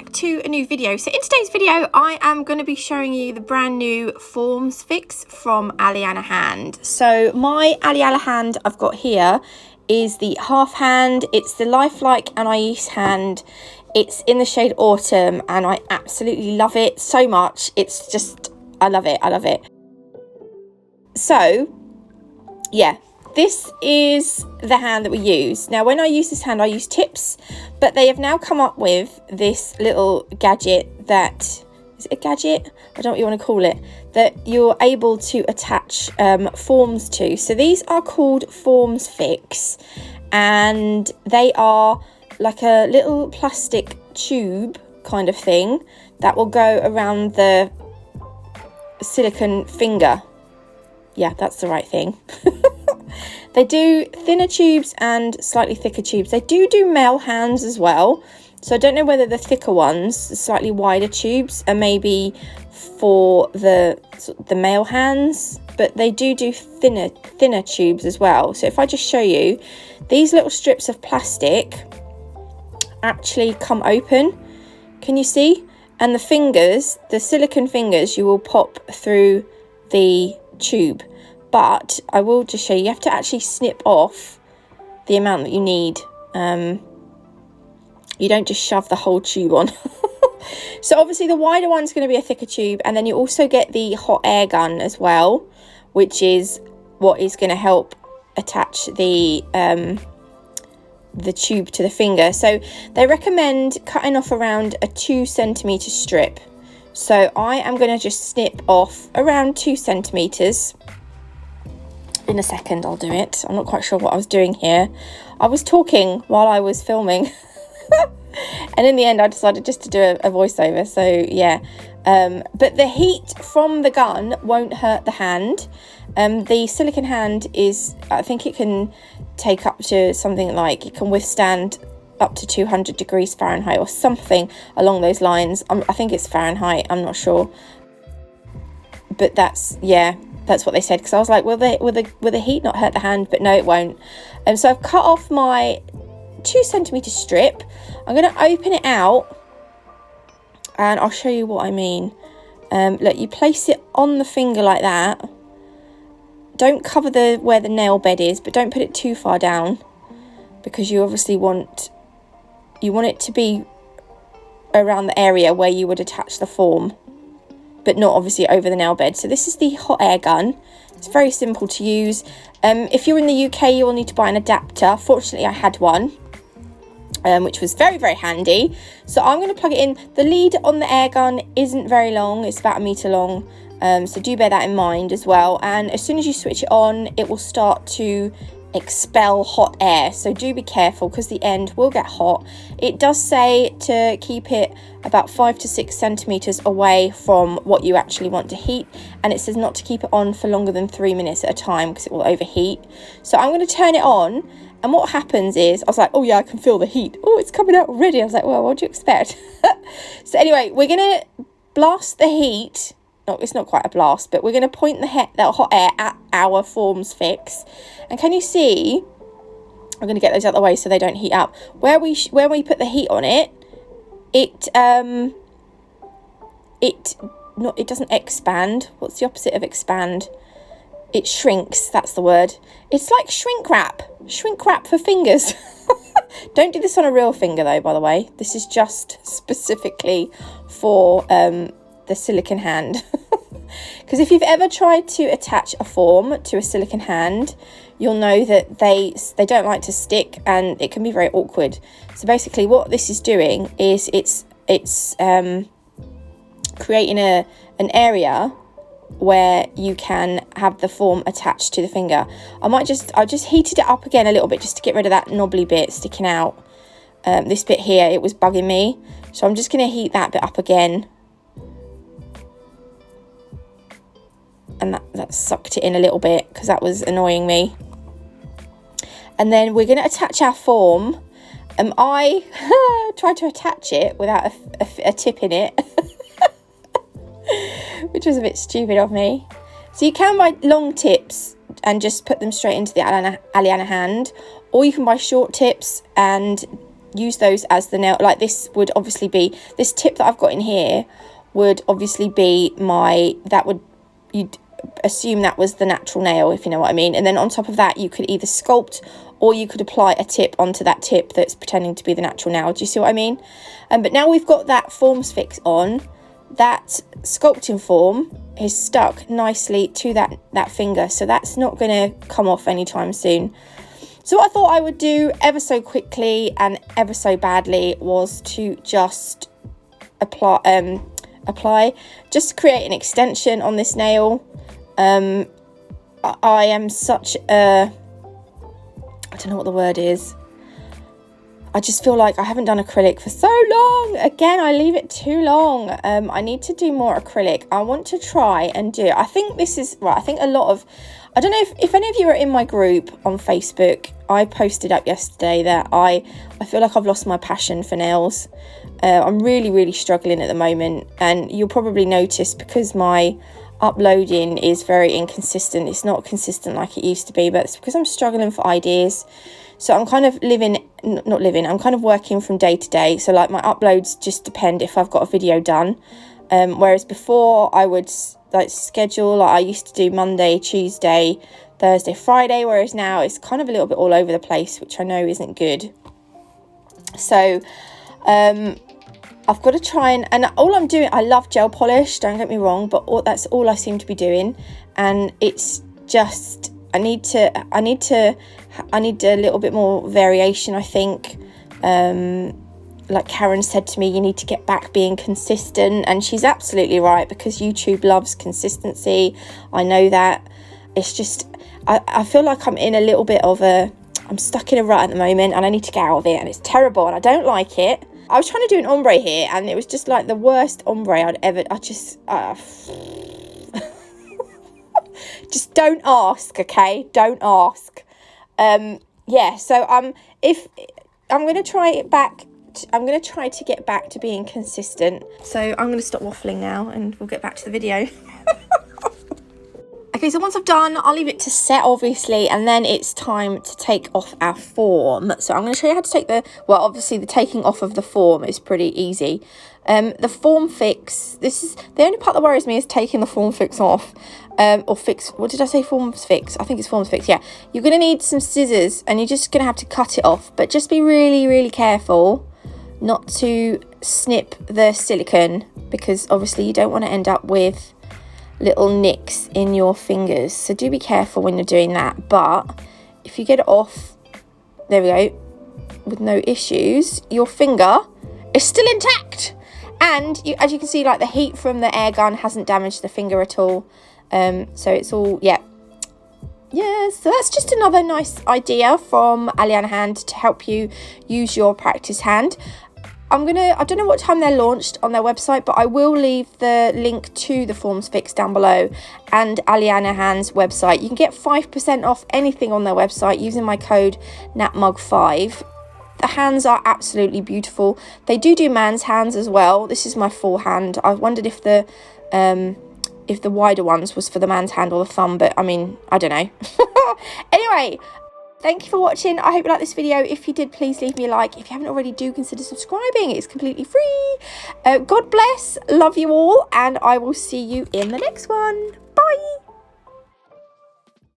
back to a new video. So in today's video I am going to be showing you the brand new FormsFix from Aleana Hand. So my Aleana Hand I've got here is the half hand. It's the lifelike anise hand. It's in the shade Autumn and I absolutely love it so much. It's just, I love it. So yeah, this is the hand that we use. Now when I use this hand I use tips, but they have now come up with this little gadget that, is it a gadget? I don't know what you want to call it, that you're able to attach forms to. So these are called FormsFix and they are like a little plastic tube kind of thing that will go around the silicone finger. Yeah, that's the right thing. They do thinner tubes and slightly thicker tubes. They do male hands as well. So I don't know whether the thicker ones, the slightly wider tubes, are maybe for the male hands, but they do thinner tubes as well. So if I just show you, these little strips of plastic actually come open. Can you see? And the fingers, the silicone fingers, you will pop through the tube. But I will just show you, you have to actually snip off the amount that you need. You don't just shove the whole tube on. So obviously the wider one's going to be a thicker tube, and then you also get the hot air gun as well, which is what is going to help attach the tube to the finger. So they recommend cutting off around a 2 centimetre strip. So I am going to just snip off around 2 centimetres. In a second I'll do it. I'm not quite sure what I was doing here. I was talking while I was filming. And in the end I decided just to do a voiceover, so yeah. But the heat from the gun won't hurt the hand. The silicone hand is, I think it can take up to something like, it can withstand up to 200 degrees Fahrenheit or something along those lines. I think it's Fahrenheit, I'm not sure. But that's what they said, because I was like, will the heat not hurt the hand? But no, it won't. And so I've cut off my 2 centimetre strip. I'm going to open it out and I'll show you what I mean. Look, you place it on the finger like that. Don't cover where the nail bed is, but don't put it too far down, because you obviously want it to be around the area where you would attach the form, but not obviously over the nail bed. So this is the hot air gun. It's very simple to use. If you're in the UK, you will need to buy an adapter. Fortunately, I had one, which was very, very handy. So I'm going to plug it in. The lead on the air gun isn't very long. It's about 1 metre long. So do bear that in mind as well. And as soon as you switch it on, it will start to expel hot air, so do be careful because the end will get hot. It does say to keep it about 5 to 6 centimeters away from what you actually want to heat, and it says not to keep it on for longer than 3 minutes at a time because it will overheat. So I'm going to turn it on, and what happens is, I was like, oh yeah, I can feel the heat. Oh, it's coming out already. I was like, well, what do you expect? So anyway, we're going to blast the heat. No, it's not quite a blast, but we're going to point that hot air at our FormsFix. And can you see, I'm going to get those out of the way so they don't heat up. Where we put the heat on it, it doesn't expand. What's the opposite of expand? It shrinks, that's the word. It's like shrink wrap for fingers. Don't do this on a real finger though, by the way. This is just specifically for the silicone hand. Because if you've ever tried to attach a form to a silicone hand, you'll know that they don't like to stick and it can be very awkward. So basically what this is doing is it's creating an area where you can have the form attached to the finger. I've just heated it up again a little bit just to get rid of that knobbly bit sticking out. This bit here, it was bugging me, so I'm just going to heat that bit up again. And that sucked it in a little bit because that was annoying me. And then we're going to attach our form. I tried to attach it without a tip in it, which was a bit stupid of me. So you can buy long tips and just put them straight into the Aleana Hand, or you can buy short tips and use those as the nail. Like this would obviously be, this tip that I've got in here would obviously be you'd assume that was the natural nail, if you know what I mean. And then on top of that, you could either sculpt or you could apply a tip onto that tip that's pretending to be the natural nail. Do you see what I mean? But now we've got that FormsFix on, that sculpting form is stuck nicely to that finger, so that's not going to come off anytime soon. So what I thought I would do ever so quickly and ever so badly was to just apply, just create an extension on this nail. I am such a, I don't know what the word is. I just feel like I haven't done acrylic for so long. Again, I leave it too long. I need to do more acrylic. I want to try and do it. I think this is right. I think a lot of, I don't know if any of you are in my group on Facebook. I posted up yesterday that I feel like I've lost my passion for nails. I'm really struggling at the moment, and you'll probably notice because my uploading is very inconsistent. It's not consistent like it used to be, but it's because I'm struggling for ideas. So I'm kind of I'm kind of working from day to day. So like my uploads just depend if I've got a video done. Whereas before I would like schedule, like I used to do Monday, Tuesday, Thursday, Friday, whereas now it's kind of a little bit all over the place, which I know isn't good. So I've got to try and all I'm doing, I love gel polish, don't get me wrong, but that's all I seem to be doing. And it's just, I need a little bit more variation, I think. Like Karen said to me, you need to get back being consistent, and she's absolutely right, because YouTube loves consistency. I know that. It's just, I feel like I'm in a little bit of I'm stuck in a rut at the moment, and I need to get out of it, and it's terrible, and I don't like it. I was trying to do an ombre here, and it was just like the worst ombre just don't ask, okay? Don't ask. Yeah, so if I'm going to try it back, I'm going to try to get back to being consistent. So I'm going to stop waffling now, and we'll get back to the video. Okay, so once I've done, I'll leave it to set, obviously, and then it's time to take off our form. So I'm going to show you how to take obviously the taking off of the form is pretty easy. The FormsFix, this is, the only part that worries me is taking the FormsFix off. Or fix, what did I say, FormsFix? I think it's FormsFix, yeah. You're going to need some scissors, and you're just going to have to cut it off. But just be really careful not to snip the silicone, because obviously you don't want to end up with little nicks in your fingers, so do be careful when you're doing that. But if you get it off, there we go, with no issues, your finger is still intact, and as you can see, like the heat from the air gun hasn't damaged the finger at all. So it's all, yeah, so that's just another nice idea from Aleana Hand to help you use your practice hand. I don't know what time they're launched on their website, but I will leave the link to the FormsFix down below and Aleana Hand's website. You can get 5% off anything on their website using my code NATMUG5. The hands are absolutely beautiful. They do man's hands as well. This is my full hand. I wondered if the wider ones was for the man's hand or the thumb, but I mean, I don't know. Anyway, thank you for watching. I hope you liked this video. If you did, please leave me a like. If you haven't already, do consider subscribing. It's completely free. God bless. Love you all. And I will see you in the next one. Bye.